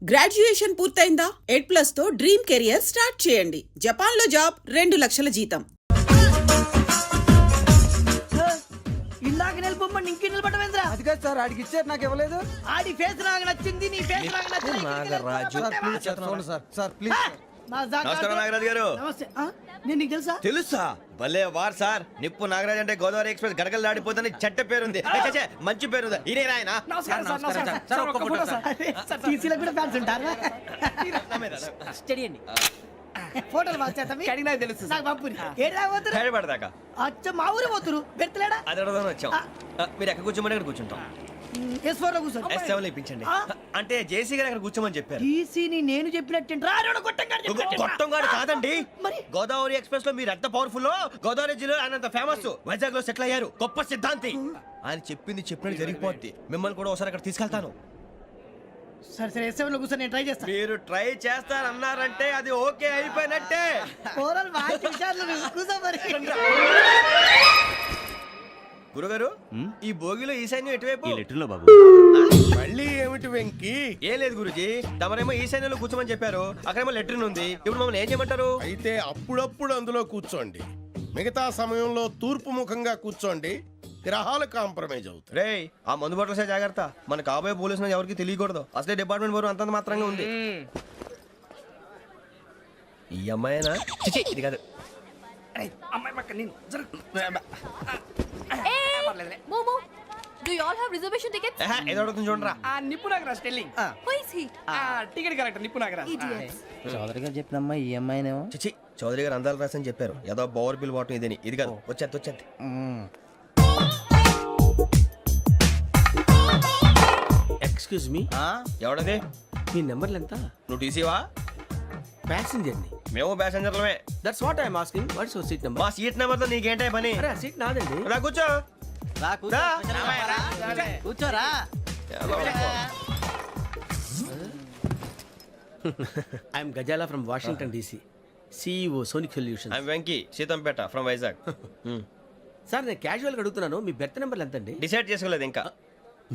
Graduation పూర్తయిందా? 8+ తో dream career start చేయండి. జపాన్లో జాబ్, 2 లక్షల జీతం. ఇందాక నిలబొమ్మని ఇంకే నిలబడమేంద్రా? అది కాదు సార్, ఆడికి ఇచ్చారు, నాకు ఇవ్వలేదు. ఆడి ఫేస్ నాకు నచ్చింది, నీ ఫేస్ నాకు నచ్చింది. Nagaraju sir please. నమస్కారం నాగరాజు గారు. నమస్తే. నేను నీకు తెలుసా? తెలుసా? భలే వార్ సార్. నిప్పు నాగరాజ్ అంటే గోదావరి ఎక్స్ప్రెస్ గడగలు దాడిపోతుంది చెట్ట పేరుంది. మంచి పేరు. ఇదే ఆయన. నమస్కారం సార్. నమస్కారం సార్. ఒక్క ఫోటో సార్. టీసీలో కూడా ఫ్యాన్స్ ఉంటారా? స్టడీ అండి. ఫోటోలు మార్చేస్తాం. కడిగినా తెలుసు. నాకు పంపుని. ఏడా పోతురు? హైదరాబాద్ అచ్చ మా ఊరు పోతురు. పెడతలేడా? అది అడగదామని వచ్చాం. మీరు ఎక్కడ కూర్చోమని అక్కడ కూర్చుంటాం. S4 లో కూర్చో. S7 ఇప్పించండి. అంటే జేసీ గారు అక్కడ కూర్చోమని చెప్పారు. టీసీని నేను చెప్పినట్టు గొట్టంగాడు కాదండి. గోదావరి ఎక్స్ప్రెస్ లో మీరు ఎంత పవర్ఫుల్, గోదావరి జిల్లా ఆయన ఫేమస్. వైజాగ్ లో సెటిల్ అయ్యారు. గొప్ప సిద్ధాంతి. ఆయన చెప్పింది చెప్పినట్టు జరిగిపోద్ది. మిమ్మల్ని కూడా ఒకసారి అక్కడ తీసుకెళ్తాను. సరే సరే, S7 లో కూర్చొని నేను ట్రై చేస్తాను. మీరు ట్రై చేస్తారన్నారంటే అది ఓకే అయిపోయినట్టే. ఓరల్ బాగా చూశారు. కూర్చో మరి. గురుగారు, ఈ భోగిలో ఈశాన్యం ఎటువైపు? బాబు మళ్ళీ ఏమిటి వెంకీ? ఏం లేదు గురుజీ, తమరేమో ఈశాన్యంలో కూర్చోమని చెప్పారు. అక్కడేమో లెట్రిన్ ఉంది. ఇప్పుడు మమ్మల్ని ఏం చేయమంటారు? అయితే అప్పుడప్పుడు అందులో కూర్చోండి, మిగతా సమయంలో తూర్పు ముఖంగా కూర్చోండి. గ్రహాలు కాంప్రమైజ్ అవుతాయి. రే, ఆ మందు బట్టలసే జాగ్రత్త. మన కాబోయే పోలీసులు ఎవరికి తెలియకూడదు. అసలే డిపార్ట్మెంట్ బోరు అంతంత మాత్రంగా ఉంది. ఈ అమ్మాయినా? చిచి, ఇది కాదు. అమ్మాయి పక్క నేను. Momo, do you all have reservation tickets? ఏదో అడుగుతుంది చూడరా. నిప్పు Nagaraj telling. Who is he? Ticket correct. నిప్పు నాగరాజ్. Idiots. చౌదరి గారు చెప్పినమ్మా ఈ అమ్మాయినేమో. చిచి, చౌదరి గారు అందాలు రాసని చెప్పారు. ఏదో బోర్ బిల్ వాటం ఇదని. ఇది కాదు. వచ్చేది. Excuse me, ఎవడది? మీ నెంబర్లు ఎంత? నువ్వు టీసీవా? ప్యాసింజర్ ని. మేము ప్యాసెంజర్లమే. That's what I'm asking. What's your seat number? మా సీట్ నెంబర్ తో నీకేంటే పని? అరే సీట్ నాదండి. రా కూర్చో. కూర్చోరా. I'm Ghazala from Washington DC, CEO Sonic Solutions. I'm Venky, Seethampeta from Vizag. Sir నేను క్యాజువల్ గా అడుగుతున్నాను, మీ బెర్త్ నెంబర్లు ఎంత అండి? డిసైడ్ చేసుకోలేదు ఇంకా.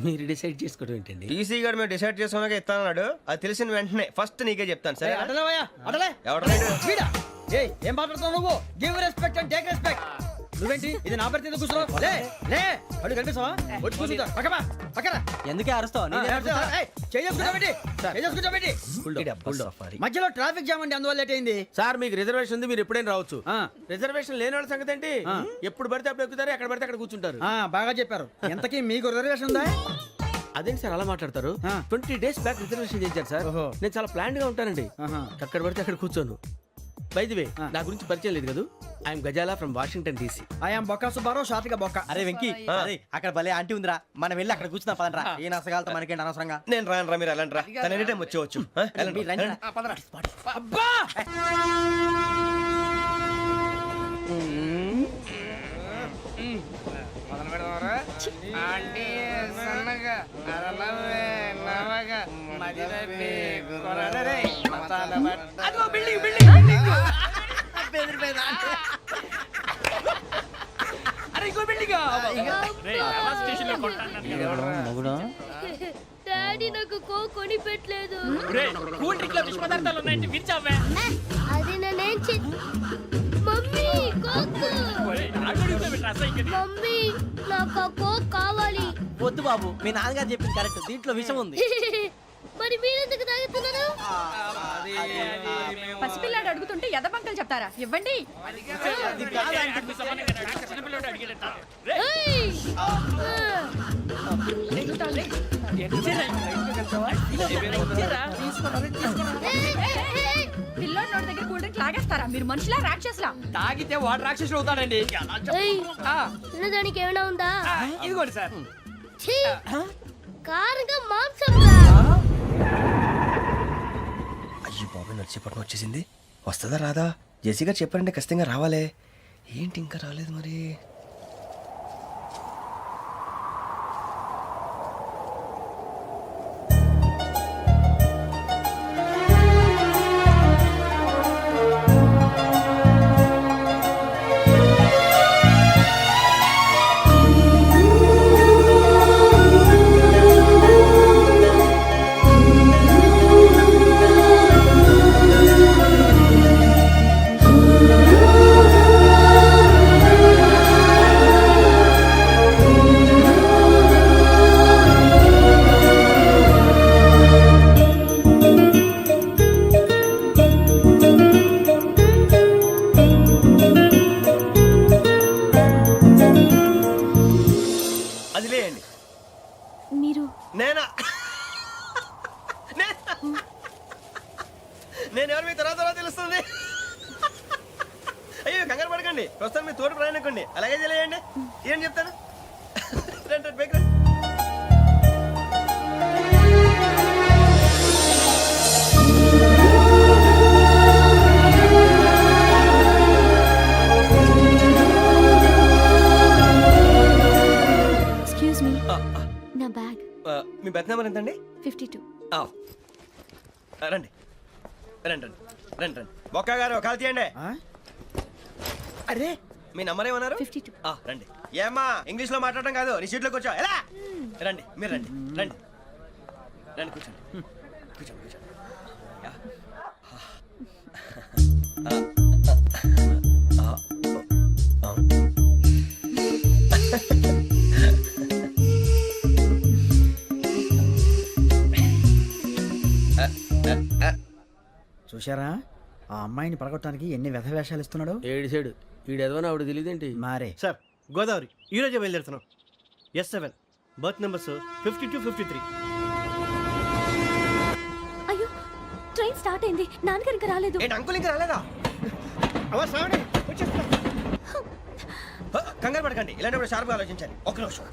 మీరు డిసైడ్ చేసుకోవడం ఏంటండి? టీసీ గారు మేము డిసైడ్ చేసుకున్నాక ఇస్తానన్నాడు. అది తెలిసిన వెంటనే ఫస్ట్ నీకే చెప్తాను. సరే? అడలే. ఎవడ ఏం మాట్లాడుతున్నావు నువ్వు? Give respect and take respect. నువ్వేంటి ఇది నా పరిస్థితి కూర్చున్నావు? లే లే, అడుగు కనిపిస్తావా? వచ్చి కూర్చుంటా. పక్కన ఎందుకే అరుస్తావు? మధ్యలో ట్రాఫిక్ జామ్ అండి, అందువల్ల లేట్ అయింది. సార్ మీకు రిజర్వేషన్ ఉంది, మీరు ఎప్పుడైనా రావచ్చు. రిజర్వేషన్ లేని వాళ్ళ సంగతి ఏంటి? ఎప్పుడు పడితే అప్పుడు ఎక్కుతారు, ఎక్కడ పడితే అక్కడ కూర్చుంటారు. బాగా చెప్పారు. ఎంతకీ మీకు రిజర్వేషన్ ఉందా? అదేంటి సార్ అలా మాట్లాడతారు? 20 days బ్యాక్ రిజర్వేషన్ చేశారు సార్. నేను చాలా ప్లాన్డ్ గా ఉంటానండి. అక్కడ పడితే అక్కడ కూర్చోను. బై ది వే, నా గురించి పరిచయం లేదు కదా. I'm Ghazala from Washington DC. I'm Bokka Subbarao, షార్ట్గా బొక్క. అరే వెంకీ, అక్కడ భలే ఆంటీ ఉందిరా, మనం వెళ్ళి అక్కడ కూర్చున్నా పదనరా. ఏ నసగాలతో మనకేంటి అనవసరంగా. నేను రాను. మీరు ఎలాంటి రా, తన ఎనీ టైం వచ్చేవచ్చు. అబ్బా డాడీ నాకు కోక్ కొని పెట్టలేదు. అది నేనేం మమ్మీ కోక్. మమ్మీ నాకు ఆ కోక్ కావాలి. వద్దు బాబు, మీ నాన్నగారు చెప్పింది కరెక్ట్, దీంట్లో విషయం ఉంది. మరి మీరెందుకు తాగుతున్నారు? పసిపిల్లాడు అడుగుతుంటే ఎదబంకలు చెప్తారా? ఇవ్వండి. పిల్లోడి నోటి దగ్గర కూల్ డ్రింక్ లాగేస్తారా? మీరు మనుషులా రాక్షసులా? తాగితే వాడు రాక్షసుడు అవుతాడండి. తినడానికి ఏమైనా ఉందా? ఇదిగోండి సార్. కారంగా మాంసం. అయ్యో బాబాయ్, నడిచేపట్నం వచ్చేసింది. వస్తుందా రాదా? జేసీ గారు చెప్పారంటే ఖచ్చితంగా రావాలే. ఏంటి ఇంకా రాలేదు మరి? నేను ఎవరు మీ తర్వాత తెలుస్తుంది. అయ్యో కంగారు పడకండి, ప్రస్తుతం మీ తోటి ప్రయాణకండి. అలాగే తెలియండి, ఏం చెప్తాను. రండి రండి, బైక్ రండి. ఎక్స్క్యూజ్ మీ, నా బ్యాగ్. మీ బెత్ నెంబర్ ఎంతండి? 52. రండి రండి రండి రండి రండి. బొక్క గారు కాల్ తీయండి. అరే మీ నంబర్ ఏమన్నారు? 52. రండి. ఏమ్మా ఇంగ్లీష్ లో మాట్లాడడం కాదు, నీ సీట్లో కూర్చో. ఎలా రండి, మీరు రండి రండి రండి, కూర్చోండి కూర్చోండి కూర్చోండి. యా. చూశారా ఆ అమ్మాయిని పడగొట్టడానికి ఎన్ని వ్యధ వేషాలు ఇస్తున్నాడు. ఏడు సైడు వీడు ఎదవని ఆవిడ తెలియదేంటి. మారే సార్ గోదావరి ఈ రోజే బయలుదేరుతున్నాం. S7 berth numbers 52, 53. అయ్యో, ట్రైన్ స్టార్ట్ అయింది. నాన్నగారు ఇంకా రాలేదు. ఏంటి అంకుల్ ఇంకా రాలేదా? కంగారు పడకండి, ఇలాంటప్పుడు షార్ప్గా ఆలోచించండి. ఒక నిమిషం.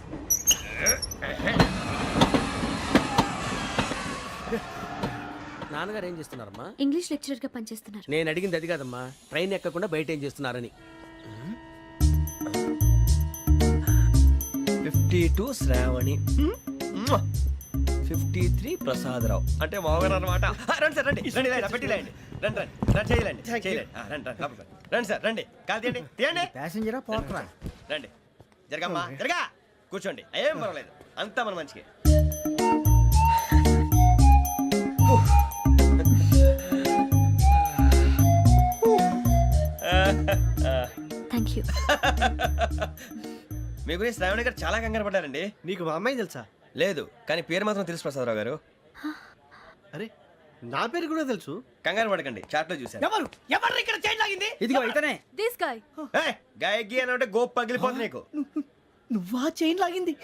నాన్నగారు ఏం చేస్తున్నారమ్మా? ఇంగ్లీష్ లెక్చరర్ గా పనిచేస్తున్నారు. నేను అడిగింది అది కాదమ్మా, ట్రైన్ ఎక్కకుండా బయట ఏం చేస్తున్నారని. 52 శ్రావణి, 53 ప్రసాదరావు అంటే మామగారు అనమాట. రండి సార్, రండి రండి, పెట్టి లేండి. రండి రండి రండి, చేయలేండి చేయలేండి. రండి రండి లోపలికి రండి. రండి సార్, రండి. కాదు తీయండి తీయండి. ప్యాసింజరా పోట్రా. రండి, జరగమ్మా జరగా, కూర్చోండి. ఏం పర్వాలేదు, అంతా మన మంచికి. Thank you. మీ గురించి శ్రావణి గారు చాలా కంగారు పడ్డారండి. నీకు మా అమ్మాయి తెలుసా? లేదు, కానీ పేరు మాత్రం తెలుసు ప్రసాదరావు గారు. అరే నా పేరు కూడా తెలుసు. కంగారు పడకండి, చాట్ లో చూశాను. ఎవరు ఎవరు ఇక్కడ చైన్ లాగింది? ఇదిగో ఇతనే. This guy. గాయకి అని అంటే గోప్ పగిలిపోతుంది నీకు. నువ్వా చైన్ లాగింది?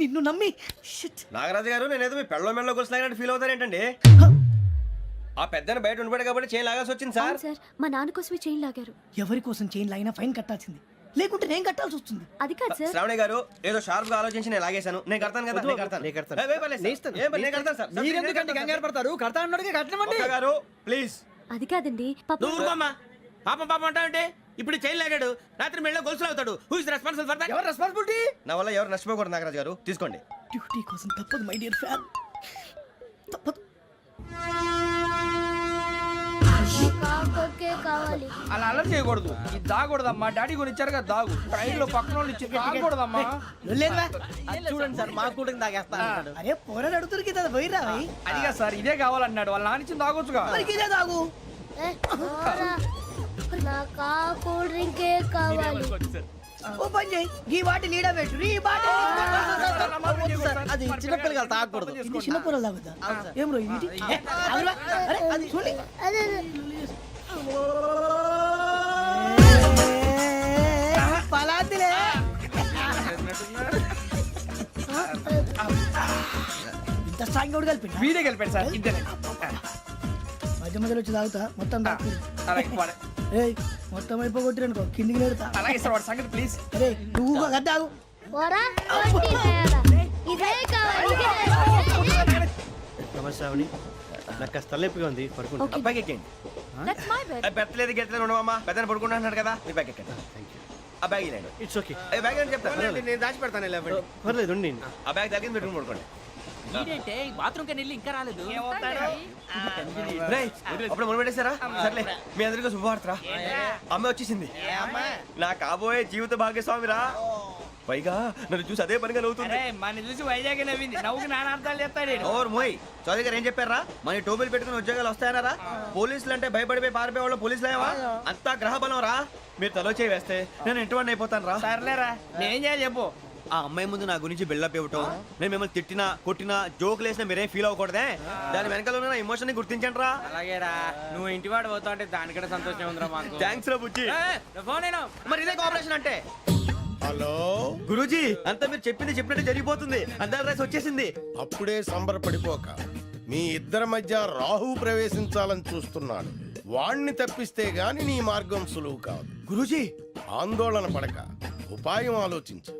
నిన్ను నమ్మి షిట్. నాగరాజు గారు, నేనేదో మీ పెళ్ళ మెళ్ళ గురిసిలాగినట్టు ఫీల్ అవుతారు ఏంటండి? ఆ పెద్దని బయట ఉండిపోయాడు కాబట్టి చేయి లాగాల్సి వచ్చింది సార్. సార్, మా నాన్న కోసమే చైన్ లాగారు. ఎవరి కోసం చైన్ లాగినా ఫైన్ కట్టాల్సింది, లేకుంటే నేను కట్టాల్సి వస్తుంది. అది కాదు సార్. శ్రావణి గారు, ఏదో షార్ప్ గా ఆలోచించి నేను లాగేశాను. నేను కడతాను కదా, నేను కడతాను. నేను కడతాను. ఏ, పర్లేదు సార్. ఏ, నేను కడతాను సార్. మీరెందుకంటే కంగారు పడతారు? కడతా అన్నాడుగా కట్టమండి. ఒక్క గారు ప్లీజ్. అది కాదండి, పాప. నువ్వు ఊరుకోమ్మా. పాపం పాపం అంటావంటే ఇప్పుడు చైన్ లాగాడు, రాత్రి మెళ్ళ గొలుసులు అవుతాడు. Who is responsible for that? ఎవరు రెస్పాన్సిబిలిటీ? నా వల్ల ఎవరు నష్టపోకూడదు నాగరాజు గారు, తీసుకోండి. డ్యూటీ కోసం తప్పదు మై డియర్ ఫ్యాన్, తప్పదు. కావాలి. అలా అలర్ చేయకూడదు. ఇది దాగకూడదమ్మా. డాడీ కొని ఇచ్చారు కదా దాగు. ట్రైన్ లో పక్కన వాళ్ళు ఇచ్చి దాగకూడదమ్మా. లేదురా. చూడండి సార్, మా కూడా తాగేస్తా అన్నాడు. అరే పోరాడు అడుగుతారు కదా, పోయిరా భయ్. అదిగా సార్, ఇదే కావాలన్నాడు. వాళ్ళ నాన్న ఇచ్చింది తాగొచ్చుగా. మరి ఇదే తాగు. నాకు కూల్ డ్రింకే కావాలి. ఓ పని చేయి, ఈ బాటి లీడ పెట్టు. ఈ బాటి అది చిన్నపిల్లలు తాగకూడదు. ఇది చిన్న పొరలు తాగుతా. ఏం రో ఇది? ఆగురా. అరే అది చూడండి. పలాతిలే. ఇంత స్ట్రాంగ్ కూడా కలిపి వీడే గెలిపాడు సార్, ఇద్దరే. మధ్య మధ్యలో వచ్చి తాగుతా, మొత్తం తాగు. అలాగే వాడు- ఏయ్ మొత్తం అయిపోగొట్టిరనుకో కిందికి నేడుతా. అలాగే సార్, వాడి సంగతి ప్లీజ్. అరే నువ్వు గద్దాగు. ఇదే కావాలి. నమస్తే శ్రావణి, నాకు కాస్త తలెప్పిగా ఉంది, పడుకుంటా. బ్యాగ్ ఎక్కండి. That's my bed. పెట్టలేదు గెట్టలేదు ఉండమమ్మా. పెద్దని పడుకుంటున్నాడు కదా, మీ బ్యాగ్ ఎక్కండి. ఆ బ్యాగ్ ఇలాండి. It's okay. బ్యాగ్ అని చెప్తాను. నేను దాచి పెడతాను. పర్లేదు ఉండి. ఆ బ్యాగ్ తగ్గింది పెట్టుకుని పడుకోండి. బాత్రూమ్ కి వెళ్ళి ఇంకా రాలేదు. రేయ్, అప్పుడు మొదలు పెట్టేశారా? సర్లే, మీ అందరికీ శుభవార్తరా. అమ్మ వచ్చేసింది. నా కాబోయే జీవిత భాగ్యస్వామిరా. పైగా నన్ను చూసి అదే పనిగా నవ్వుతుంది. మన చూసి వైజాగ్ నవ్వింది. నవ్వుకి నాన్న అర్థాలు చెప్తాడు. ఓర్ మోయ్, చౌదరి గారు ఏం చెప్పారా? మన టోబీలు పెట్టుకుని ఉద్యోగాలు వస్తాయనరా? పోలీసులు అంటే భయపడిపోయి పారిపోయే వాళ్ళు పోలీసులేవా? అంతా గ్రహ బలం రా. మీరు తలో చేయి వేస్తే నేను ఇంటివాడిని అయిపోతాను రా. సర్లేరా, నేనేం చేయాలి చెప్పు. ఆ అమ్మాయి ముందు నా గురించి బిల్డప్ ఇవ్వటం, నేను మిమ్మల్ని తిట్టినా కొట్టినా జోకులు వేసినా మీరేం ఫీల్ అవ్వకూడదే. దాని వెనకాల ఉన్న ఎమోషన్ ని గుర్తించండి రా. అలాగేరా, నువ్వు ఇంటివాడు పోతా అంటే దానికంటే సంతోషం ఉందిరా మాకు. థ్యాంక్స్ రా బుజ్జి. ఫోన్ అయినా మరి ఇదే కోఆపరేషన్ అంటే. హలో గురూజీ, అంతా మీరు చెప్పింది చెప్పినట్టు జరిగిపోతుంది. అందరి రైస్ వచ్చేసింది. అప్పుడే సంబరపడిపోక మీ ఇద్దరి మధ్య రాహు ప్రవేశించాలని చూస్తున్నాడు. వాణ్ణి తప్పిస్తే గాని నీ మార్గం సులువు కాదు. గురూజీ ఆందోళన పడక ఉపాయం ఆలోచించు.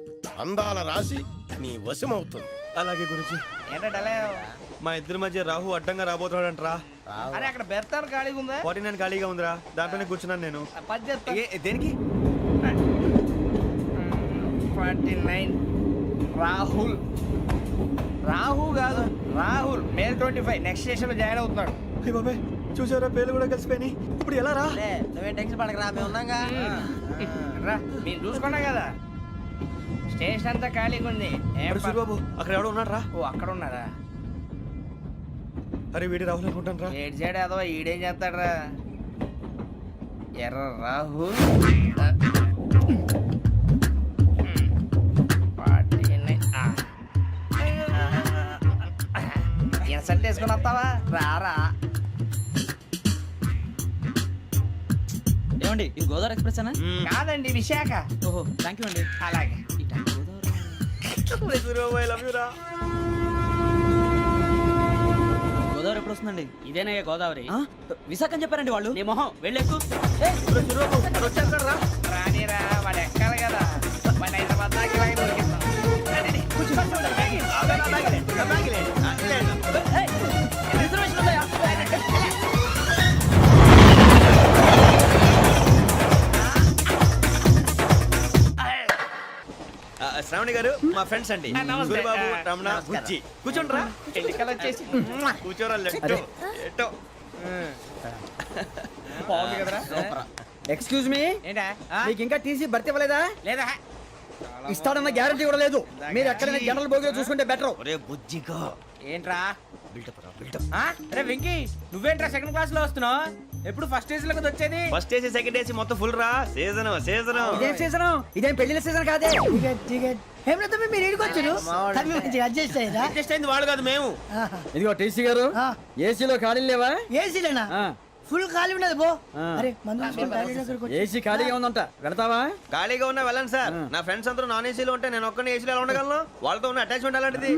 అందాల రాశి నీ వశమవుతుంది. అలాగే గురూజీ. ఏంటంటే మా ఇద్దరి మధ్య రాహు అడ్డంగా రాబోతున్నాడంట్రా. అరే అక్కడ బెర్తాను ఖాళీగా ఉందా? 49 ఖాళీగా ఉందిరా, దాంట్లోనే కూర్చున్నాను నేను. పది చెప్తా. దేనికి? 49 రాహుల్. రాహు కాదు రాహుల్. మే 25 నెక్స్ట్ స్టేషన్ లో జాయిన్ అవుతున్నాడు. అయ్య బాబాయ్, చూసారా పేర్లు కూడా కలిసిపోయినాయి. ఇప్పుడు ఎలా రా? నువ్వేం టెన్షన్ పడకరా, మేము ఉన్నాగా. రా మీరు చూసుకున్నాం కదా, స్టేషన్ అంతా ఖాళీగా ఉంది. ఏం ప- సూరిబాబు అక్కడ ఎవడో ఉన్నాడు రా. ఓ అక్కడ ఉన్నారా? అరే వీడి రాహుల్ అనుకుంటాను రా. ఏడు సైడ్ ఏదో ఈడేం చేస్తాడరా? ఎర్ర రాహు ఇన్సల్ట్ వేసుకుని వస్తావా? రారా. ఏమండి ఇది గోదావరి ఎక్స్ప్రెస్ అనా? కాదండి విశాఖ. ఓహో థ్యాంక్ యూ అండి. అలాగే. ఈ time Godavari Suribabu I love you రా. గోదావరి ఎప్పుడు వస్తుందండి? ఇదేనయ్య గోదావరి. విశాఖ అని చెప్పారండి వాళ్ళు. నీ మొహం వెళ్ళెక్కు. రానిరా, వాడు ఎక్కాలి కదా. వాడు హైదరాబాద్ దాకా ఇలాగే దొరికిస్తాం. రండి, కూర్చో. రిజర్వేషన్ ఉందయ్యా. శ్రావణి గారు మా ఫ్రెండ్స్ అండి. నమస్తే. సూరిబాబు, రమణ, బుజ్జి. కూర్చోండి రా. ఎన్నికలు వచ్చేసి కూర్చోరా. లెట్టో ఎట్టో. బాగుంది కదరా? ఎక్స్క్యూజ్ మీ, ఏంటా? మీకు ఇంకా టీసీ భర్తీ ఇవ్వలేదా? లేదా ఇస్తాడన్న గ్యారంటీ కూడా లేదు. మీరు ఎక్కడైనా జనరల్ బోగిలో చూసుకుంటే బెటర్. ఒరే బుజ్జిగా. ఏంట్రా? బిల్డప్ రా, బిల్డప్. అరే వెంకీ, నువ్వేంట్రా సెకండ్ క్లాస్ లో వస్తున్నావు? ఎప్పుడు ఫస్ట్ ఏజ్ లో కదా వచ్చేది? ఫస్ట్ ఏసీ సెకండ్ ఏసీ మొత్తం ఫుల్ రా. Season season. ఇదేం సీజన్? ఇదేం పెళ్లిన సీజన్ కాదే. ఏమిటో మీరు ఇడికొచ్చారు, అడ్జస్ట్ అయ్యారా? అడ్జస్ట్ అయింది వాళ్ళు కాదు, మేము. ఇదిగో టీసీ గారు, ఏసీలో ఖాళీ లేవా? ఏసీలేనా? ఫుల్ ఖాళీ ఉండదు పో. అరే మందు ఏసీ ఖాళీగా ఉందంట, వెళతావా? ఖాళీగా ఉన్నా వెళ్ళండి సార్. నా ఫ్రెండ్స్ అందరూ నాన్ ఏసీలో ఉంటే నేను ఒక్కనే ఏసీలో ఎలా ఉండగలను? వాళ్ళతో ఉన్న అటాచ్మెంట్ అలాంటిది.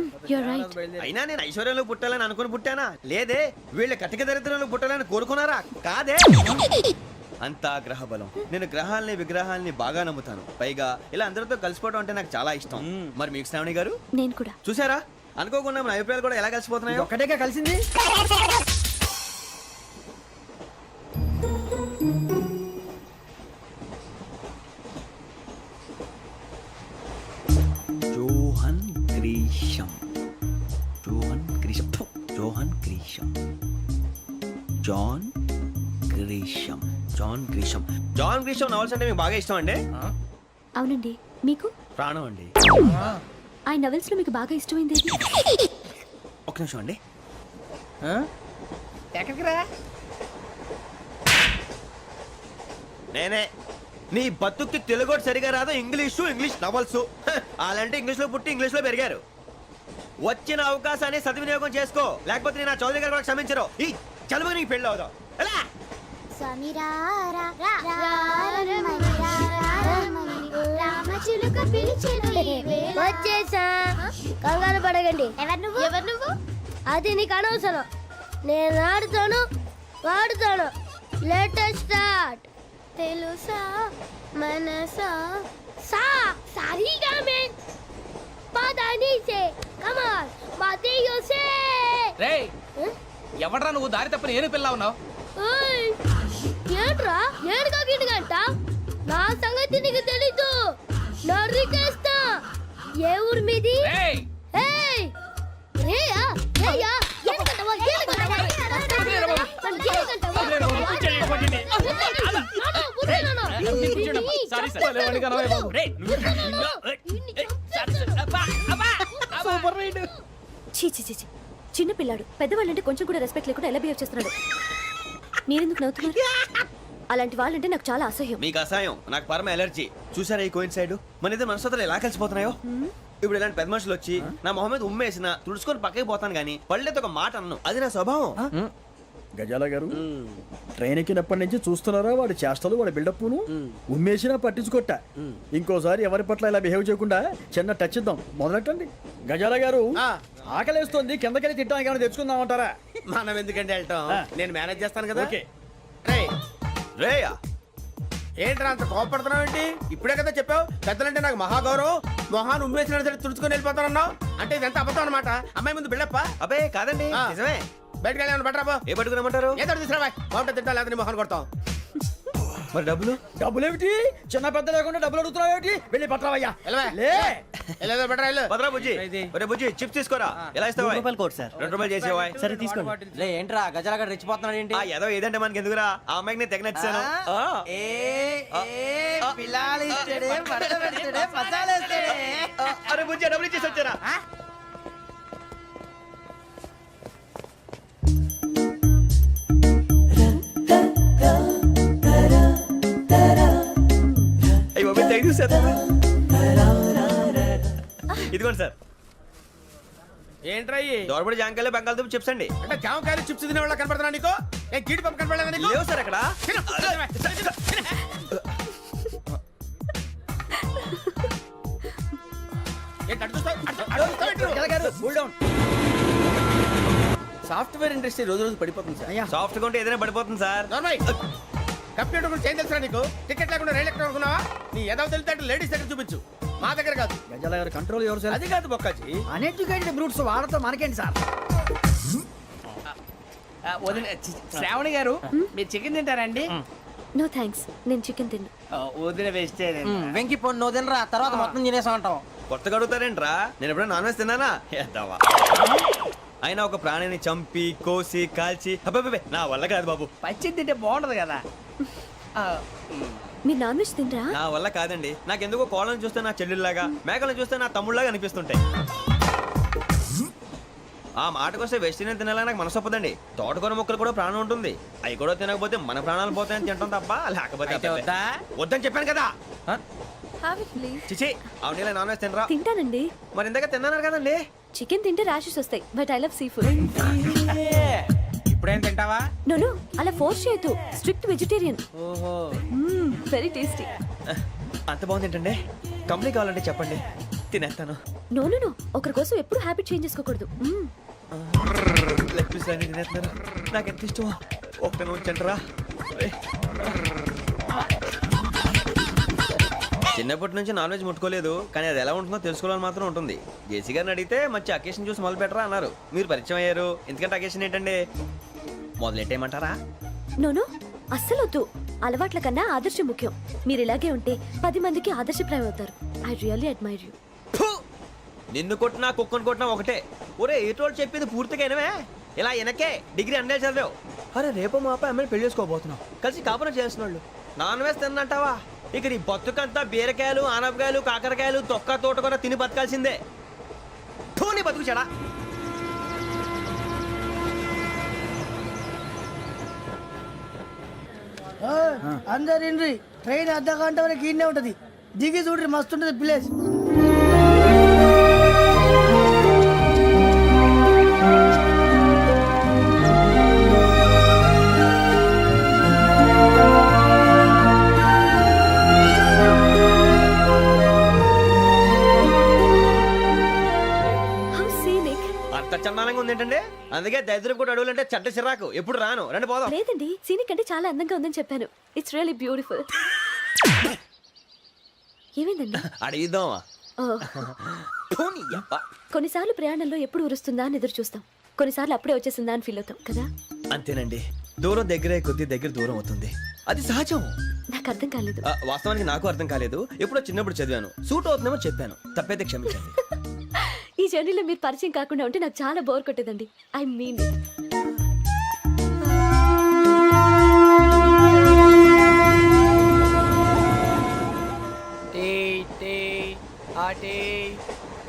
అయినా నేను ఐశ్వర్యంలో పుట్టాలని అనుకుని పుట్టానా? లేదే. వీళ్ళ కటిక దరిద్రంలో పుట్టాలని కోరుకున్నారా? కాదే. అంతా గ్రహ బలం. నేను గ్రహాలని విగ్రహాలని బాగా నమ్ముతాను. పైగా ఇలా అందరితో కలిసిపోవడం అంటే నాకు చాలా ఇష్టం. మరి మీకు శ్రావణి గారు? నేను కూడా. చూసారా, అనుకోకుండా మన అభిప్రాయాలు కూడా ఎలా కలిసిపోతున్నాయి. ఒక్కటేగా కలిసింది. Johan Grisham. Johan Grisham. Johan Grisham. John Grisham. John Grisham. John Grisham novels అంటే మీకు బాగా ఇష్టం అండి? అవునండి. మీకు? ప్రాణం అండి. ఆ నవెల్స్ లో మీకు బాగా ఇష్టమైంది ఏది? ఒక్క నిమిషం అండి. ఎక్కడికి రా? నేనే. నీ బతుక్కి తెలుగు సరిగా రాదు, ఇంగ్లీష్ నవల్స్. అలాంటి ఇంగ్లీష్ లో పుట్టి ఇంగ్లీష్ లో పెరిగారు. వచ్చిన అవకాశాన్ని సద్వినియోగం చేసుకో, లేకపోతే నేను నా చౌదరి గారు కూడా క్షమించరు. ఈ చదువు నీకు పెళ్ళి అవుదాం. ఎలా? వచ్చేసా. కంగారు పడకండి. ఎవరు నువ్వు? అది నీకు అనవసరం. నేను ఆడుతాను, వాడుతాను. Let start. తెలుసా మనసా సా సారీగా మెన్ పదని సే కమాన్ మాదేయో సే. రేయ్, ఎవడ్రా నువ్వు? దారి తప్పని ఏను పిల్ల ఉన్నావు? ఓయ్ ఏంట్రా ఏడుగా గిడుగంట? నా సంగతి నీకు తెలీదు. నరికేస్తా. ఏ ఊరు మీది? రేయ్, ఏయ్ రేయా రేయా ఏడుగంటవా ఏడుగంటవా చిన్న పిల్లాడు పెద్దవాళ్ళంటే కొంచెం కూడా రెస్పెక్ట్ లేకుండా ఎలా బిహేవ్ చేస్తున్నాడు. మీరెందుకు నవ్వుతున్నారు? అలాంటి వాళ్ళంటే నాకు చాలా అసహ్యం. మీకు అసహాయం, నాకు పరమ ఎలర్జీ. చూసారా ఈ కోయిన్సైడ్? మన ఇద్దరు మనస్తత్వాలు ఎలా కలిసిపోతున్నాయో. ఇప్పుడు ఇలాంటి పెద్ద మనుషులు వచ్చి నా మొహం మీద ఉమ్మేసిన తుడుచుకొని పక్కకి పోతాను, కానీ పళ్ళేతో ఒక మాట అన్ను. అది నా స్వభావం. గజాల గారు ట్రైన్ ఎక్కినప్పటి నుంచి చూస్తున్నారా వాడి చేష్టలు వాడి బిల్డప్ను ఉమ్మేసినా పట్టించుకోట ఇంకోసారి ఎవరి పట్ల ఇలా బిహేవ్ చేయకుండా చిన్న టచ్ ఇద్దాం మొదలెట్టండి గజాల గారు ఆకలేస్తోంది కిందకెళ్ళి తిట్టడానికి ఏమైనా తెచ్చుకుందామంటారా మనం ఎందుకంటే వెళ్ళటం నేను మేనేజ్ చేస్తాను కదా. ఓకే. రేయ్, రేయా ఏంట్రా అంత కోపడుతున్నావు ఏంటి? ఇప్పుడే కదా చెప్పావు పెద్దలంటే నాకు మహాగౌరవం, మొహాన్ని ఉమ్మేసిన సరే తుడుచుకొని వెళ్ళిపోతానన్నావు. అంటే ఇదంతా అబద్ధం అనమాట. అమ్మాయి ముందు బిల్డప్ప. అబ్బే కాదండి ఆ. నిజమే. బయటకు వెళ్ళి బట్రాబో. ఏ పట్టుకురమ్మంటారు? ఏదో తీసుకురా బాగుంటుంది తింటా లేదా నీ మొహాన్ని కొడతాం. మరి డబ్బులు? డబ్బులు ఏమిటి చిన్న పెద్ద లేకుండా డబ్బులు అడుగుతున్నావు ఏమిటి వెళ్ళి పట్టరావయ్యా వెళ్ళవా? లే వెళ్ళేదో బట్రా వెళ్ళు. భద్రా బుజ్జి ఒరే బుజ్జి చిప్స్ తీసుకోరా. ఎలా ఇస్తావా? కోట్ సార్ 2 రూపాయలు చేసేవా? సరే తీసుకోండి. లే ఏంట్రా గజాల రెచ్చిపోతున్నాడు ఏంటి? ఆ ఏదో ఏదంటే మనకి ఎందుకురా, ఆ అమ్మాయికి నేను తెగ నచ్చాను. అరే బుజ్జి డబ్బులు ఇచ్చేసి వచ్చారా? అయ్యో థ్యాంక్ యూ సార్. ఇదిగోండి సార్. ఏంట్రా ఇయి? దోరబడి జాంకాయలు బంగాళదుంప చిప్స్ అండి. అంటే జామకాయలు చిప్స్ తినే వాళ్ళ కనపడుతున్నా నీకు? ఏ గీడి పంప కనపడలేదా నీకు? లేవు సార్ అక్కడ. తిను, తిను, తిను, తిను. ఏంటి అటు చూస్తావు? అటు చూస్తావు ఏంటి నువ్వు? గజాల గారు కూల్ డౌన్ సాఫ్ట్వేర్ ఇండస్ట్రీ రోజు రోజు పడిపోతుంది సార్. అయ్యా సాఫ్ట్ గా ఉంటే ఏదైనా పడిపోతుంది సార్. నార్మల్ కంప్యూటర్ గురించి ఏం తెలుసా నీకు? టికెట్ లేకుండా రైలు ఎక్కడ అనుకున్నావా? నీ ఏదో తెలితే అంటే లేడీస్ దగ్గర చూపించు, మా దగ్గర కాదు. గజాల గారు కంట్రోల్ ఎవరు సార్ అది కాదు బొక్కాజీ. అన్ఎడ్యుకేటెడ్ బ్రూట్స్ వాడతో మనకేంటి సార్ శ్రావణి గారు మీరు చికెన్ తింటారండి? నో థ్యాంక్స్, నేను చికెన్ తిన్నా. వదిన వేస్తే వెంకి పొన్ను నువ్వు తినరా తర్వాత మొత్తం తినేసా ఉంటాం. కొత్తగా అడుగుతారేంట్రా? నేను ఎప్పుడైనా నాన్ వెజ్ తిన్నానా? ఎద్దావా. అయినా ఒక ప్రాణిని చంపి కోసి కాల్చి అబ్బబ్బే నా వల్ల కాదు బాబు. పచ్చి తింటే బాగుంటది కదా. మీరు నాన్ వెజ్ తినరా? నా వల్ల కాదండి. నాకెందుకో కోళ్ళని చూస్తే నా చెల్లెళ్ళలాగా, మేకలను చూస్తే నా తమ్ముళ్ళలాగా అనిపిస్తుంటాయి. ఆ మాటకొస్తే వెస్టిరియన్ తినాలని నాకు మనసు ఒప్పదండి. తోటకూర మొక్కలు కూడా ప్రాణం ఉంటుంది. అవి కూడా తినకపోతే మన ప్రాణాలు పోతాయని తింటాం తప్ప లేకపోతే అబ్బబ్బే. వద్దని చెప్పాను కదా. Have it, please. చిచి అవునీ నాన్ వెజ్ తినరా? తింటానండి. మరి ఇందాక తిన్నాను కదండి. చికెన్ తింటే ర్యాషెస్ వస్తాయి, but I love sea food. ఇప్పుడేం తింటావా? నో అలా ఫోర్స్ చేయొద్దు. Strict vegetarian. ఓహో వెరీ టేస్టీ. అంత బాగుంది ఏంటండి? కంప్లీట్ కావాలంటే చెప్పండి, తినేస్తాను. నో ఒకరి కోసం ఎప్పుడు హ్యాబిట్ చేంజ్ చేసుకోకూడదు. లెగ్ పీస్ అన్ని తినేస్తున్నాను. నాకు ఎంత ఇష్టం. ఒకటే ఉంచండిరా. చిన్నప్పటి నుంచి నాన్ వెజ్ ముట్టుకోలేదు, కానీ అది ఎలా ఉంటుందో తెలుసుకోవాలని మాత్రం ఉంటుంది. జేసీ గారిని అడిగితే మంచి అకేషన్ చూసి మొదలు పెట్టరా అన్నారు. మీరు పరిచయం అయ్యారు, ఎందుకంటే అకేషన్ ఏంటండి? మొదలెట్టేయమంటారా? నో అస్సలు వద్దు. అలవాట్ల కన్నా ఆదర్శం ముఖ్యం. మీరు ఇలాగే ఉంటే 10 మందికి ఆదర్శప్రాయం అవుతారు. I really admire you. నిన్ను కొట్టినా కుక్కను కొట్టినా ఒకటే. ఒరే ఏటోళ్ళు చెప్పింది పూర్తిగా వినవే. ఇలా వెనకే డిగ్రీ అన్నే చదివావు. అరే రేపు మా అబ్బాయి అమ్మాయిని పెళ్లి చేసుకోబోతున్నావు, కలిసి కాపురం చేసిన వాళ్ళు నాన్ వెజ్ తిన్నంటావా? ఇక నీ బతుకంతా బీరకాయలు ఆనపకాయలు కాకరకాయలు తొక్క తోట కూడా తిని బతకాల్సిందే. నీ బతుకు చెడా. అందరు ఇండ్రి ట్రైన్ అర్ధ గంట వరకు ఇన్నే ఉంటది. దిగి చూడ్రి మస్తు ఉంటది ప్లేస్. How scenic. అంత చందానంగా ఉంది ఏంటంటే? అందుకే దరిద్రం కూడా అడవులంటే చెడ్డ చిరాకు. ఎప్పుడు రాను, రండి పోదాం. లేదండి, సీనిక్ అంటే చాలా అందంగా ఉందని చెప్పాను. It's really beautiful. ఏమైందండి? అడిగిద్దామా? కొన్నిసార్లు ప్రయాణంలో ఎప్పుడు ఉరుస్తుందా అని ఎదురు చూస్తాం, కొన్నిసార్లు అప్పుడే వచ్చేసిందా అని ఫీల్ అవుతాం కదా. అంతేనండి, దూరం దగ్గరే కొద్ది దగ్గర దూరం అవుతుంది. అది సహజం. నాకు అర్థం కాలేదు. వాస్తవానికి నాకు అర్థం కాలేదు. ఎప్పుడో చిన్నప్పుడు చదివాను, సూట్ అవుతుందేమో చెప్పాను. తప్పైతే క్షమించండి. ఈ జర్నీలో మీరు పరిచయం కాకుండా ఉంటే నాకు చాలా బోర్ కొట్టేదండి. ఐ మీన్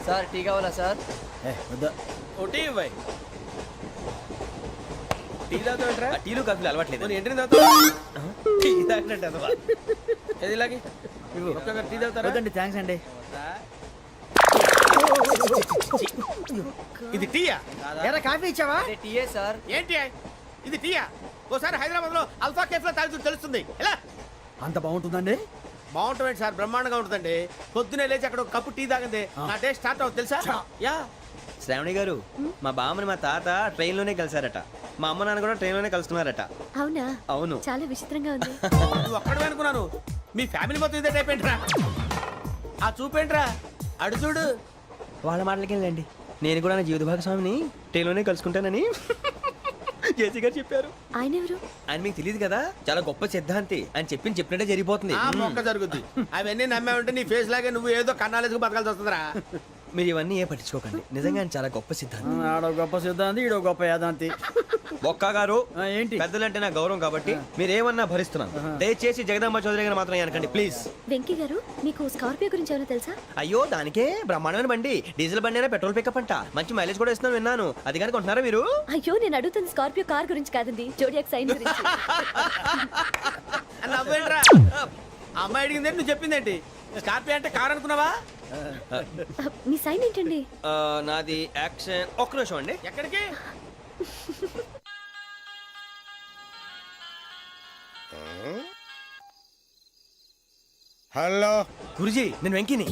సార్ టీ కావాలా సార్? ఒకటి ఇవ్వాయి. టీ తాగుతావేంట్రా? టీలు కాఫీలు అలవాట్లేదు. ఎంట్రీ తాగుతావా? టీ తాగినట్టు అదవా. ఏది ఇలాగే ఒక్కొక్కరు టీ తాగుతారా? వద్దండి థ్యాంక్స్ అండి. ఇది టీయా? ఎరా కాఫీ ఇచ్చావా? ఏంటి ఇది టీయా? ఓసారి హైదరాబాద్ లో అల్ఫా కేఫ్ లో తాగుతూ తెలుస్తుంది ఎలా అంత బాగుంటుందండి? బాగుంటుంది సార్, బ్రహ్మాండంగా ఉంటుందండి. పొద్దునే లేచి అక్కడ ఒక కప్పు టీ తాగింది నా డే స్టార్ట్ అవుతుంది తెలుసా. యా శ్రావణి గారు మా బామ్మని మా తాత ట్రైన్ లోనే కలిసారట, మా అమ్మ నాన్న కూడా ట్రైన్ లోనే కలుస్తున్నారట. అవునా? అవును. చాలా విచిత్రంగా ఉంది. నువ్వు ఒక్కడే అనుకున్నాను, మీ ఫ్యామిలీ మొత్తం ఇదే టైప్ ఏంట్రా? ఆ చూపేంట్రా, అడు చూడు. వాళ్ళ మాటలకి వెళ్ళండి, నేను కూడా నా జీవిత భాగస్వామిని ట్రైన్ లోనే కలుసుకుంటానని జేసీ గారు చెప్పారు. ఆయన ఎవరు? ఆయన మీకు తెలియదు కదా, చాలా గొప్ప సిద్ధాంతి అని చెప్పినట్టే జరిగిపోతుంది. ఆ మొక్క జరుగుద్ది. అవన్నీ నమ్మే ఉంటే నీ ఫేస్ లాగే నువ్వు ఏదో కన్నాలేసుకు బతకాల్సి వస్తుందిరా. మీరు ఇవన్నీ ఏ పట్టించుకోకండి, నిజంగా ఆయన చాలా గొప్ప సిద్ధాంతి. ఆడో గొప్ప సిద్ధాంతి, ఈడో గొప్ప యాదాంతి. ఒక్క గారు ఏంటి? పెద్దలంటే నా గౌరవం కాబట్టి మీరు ఏమన్నా భరిస్తున్నాను. దయచేసి జగదాంబ చౌదరి గారు మాత్రం అనకండి ప్లీజ్. వెంకీ గారు, మీకు స్కార్పియో గురించి ఏమైనా తెలుసా? అయ్యో దానికే బ్రహ్మాండమైన బండి, డీజిల్ బండి అయినా పెట్రోల్ పికప్ అంట, మంచి మైలేజ్ కూడా ఇస్తున్నాను విన్నాను. అది కానీ కొంటున్నారా మీరు? అయ్యో, నేను అడుగుతుంది స్కార్పియో కార్ గురించి కాదండి, జోడియాక్ సైన్ గురించి. నవ్వేంట్రా, ఆ అమ్మాయి అడిగింది నువ్వు చెప్పిందేంటి? స్కార్పియో అంటే కార్ అనుకున్నావా? మీ సైన్ ఏంటండి? నాది యాక్షన్. ఒక్క నిమిషం అండి. ఎక్కడికి? హలో గురుజీ నేను వెంకిని.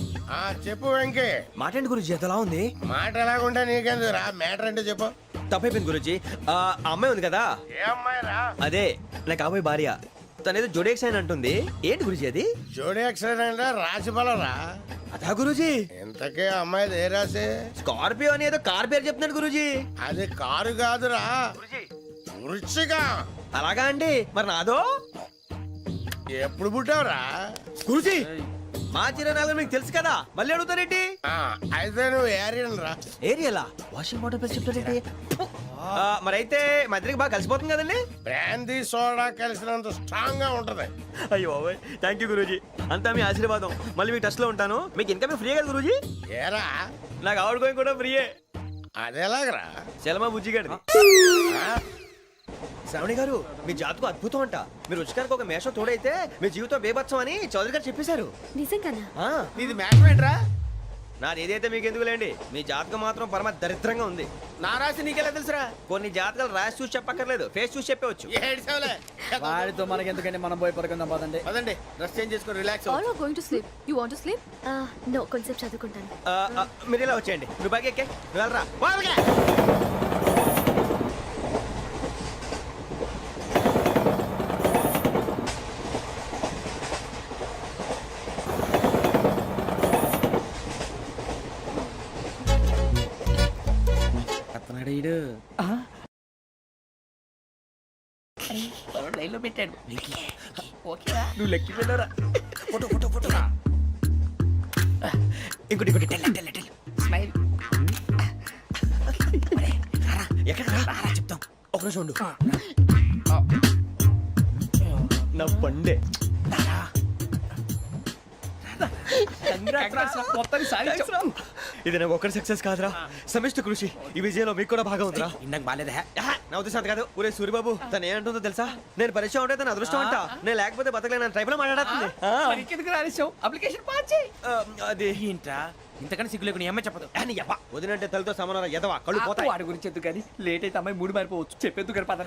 చెప్పు వెంకీ. మాటండి గురుజీ, ఎంతలా ఉంది? మాట ఎలాగుంటా నీకెందుకు రా, మ్యాటర్ అంటే చెప్పు. తప్పైపోయింది గురుజీ. ఆ అమ్మాయి ఉంది కదా, ఏ అమ్మాయి రా? అదే నా కాబోయే భార్య. తనేదో జోడేక్స్ అని అంటుంది. ఏంటి గురుజీ అది? జోడి యాక్సిడెంట్ రాసి బలరా. అదా గురుజీ? ఇంతకే అమ్మాయి ఏ రాసి? స్కార్పియో అని ఏదో కార్ పేరు చెప్తున్నాడు గురుజీ. అది కారు కాదురా, వృచ్చిక. అలాగా అండి, మరి నాదో? ఎప్పుడు పుట్టావురా? గురుజీ మా చిరనాలు మీకు తెలుసు కదా, మళ్ళీ అడుగుతారేంటి? అయితే నువ్వు ఏరియన్ రా. ఏరియలా? వాషింగ్ వాటర్ పేరు చెప్తారేంటి? మరైతే మా ఇద్దరికి బాగా కలిసిపోతుంది కదండి. బ్రాందీ సోడా కలిసినంత స్ట్రాంగ్ గా ఉంటది. అయ్యో థ్యాంక్ యూ గురూజీ, అంతా మీ ఆశీర్వాదం. మళ్ళీ మీకు టచ్ లో ఉంటాను. మీకు ఇంకా ఫ్రీ కదా గురూజీ? ఏరా నాకు ఆవిడ గోయింగ్ కూడా ఫ్రీయే. అదేలాగరా? చలమా బుజ్జి గారిది. శ్రావణి గారు మీ జాతకు అద్భుతం అంట. మీరు రుచికారికి ఒక మేషం తోడైతే మీ జీవితం బేబత్సం అని చౌదరి గారు చెప్పేశారు. నిజంగానా? నీది మ్యాటర్ ఏంట్రా? నాది ఏదైతే మీకు ఎందుకులేండి, మీ జాతకం మాత్రం పరమ దరిద్రంగా ఉంది. నా రాసి నీకెలా తెలుసురా? కొన్ని జాతకాలు రాసి చూసి చెప్పక్కర్లేదు, ఫేస్ చూసి చెప్పవచ్చు. ఏడ్చావులే. వాడితో మనకి ఎందుకండి, మనం పోయి పడుకుందాం పదండి. పదండి, డ్రెస్ చేంజ్ చేసుకొని relax. All are going to sleep. You want to sleep? No, కొంచెం చదువుకుంటాను. మీరు ఇలా వచ్చేయండి. నువ్వు బాగా ఎక్కే వెళ్ళరా. నువ్వు లెక్కి వెళ్ళరా. Photo photo photo. ఇంకోటి ఇంకోటి. స్మైల్. ఎక్కడ రా చెప్తాం. ఒక నిమిషం ఉండు. నా పండే. ఇది నాకు ఒక్కరి సక్సెస్ కాదురా, సమిష్టి కృషి. ఈ విజయంలో మీకు కూడా భాగం ఉందిరా. ఇందాక బాలేదా? నా ఉద్దేశం కాదు. ఊరే సూరిబాబు తను ఏమంటుందో తెలుసా? నేను పరిచయం ఉంటే తన అదృష్టం అంట, నేను లేకపోతే బతకలేను ట్రైబ్ లో మాట్లాడుతుంది. అది ఏంట్రా ఇంతకన్నా సిగ్గు లేకుండా ఏమై చెప్పదు. వదినంటే తలతో సమానం ఎదవా, కళ్ళు పోతాయి. వాడి గురించి ఎందుకు కానీ, లేట్ అయితే అమ్మాయి మూడు మారిపోవచ్చు. చెప్పేందుకు పద.